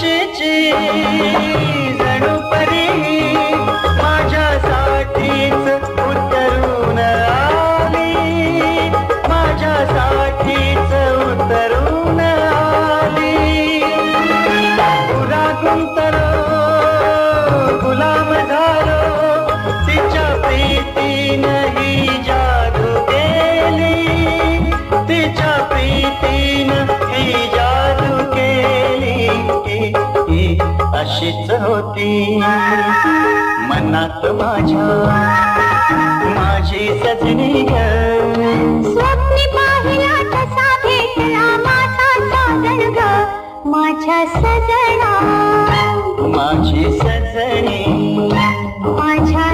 अशीची जणू परी माझ्यासाठीच उतरून आली, माझ्यासाठीच उतरून आली. पुरा गुंतलो गुलाम झालो, तिच्या प्रीतीनं ही जादू केली, तिच्या प्रीतीनं ही जादू केली. अशीच होती मनात माझ्या माझी सजनी ग. स्वप्नी पाहिला तसा भेटला माझा साजन ग, माझ्या सजना माझी सजनी माझ्या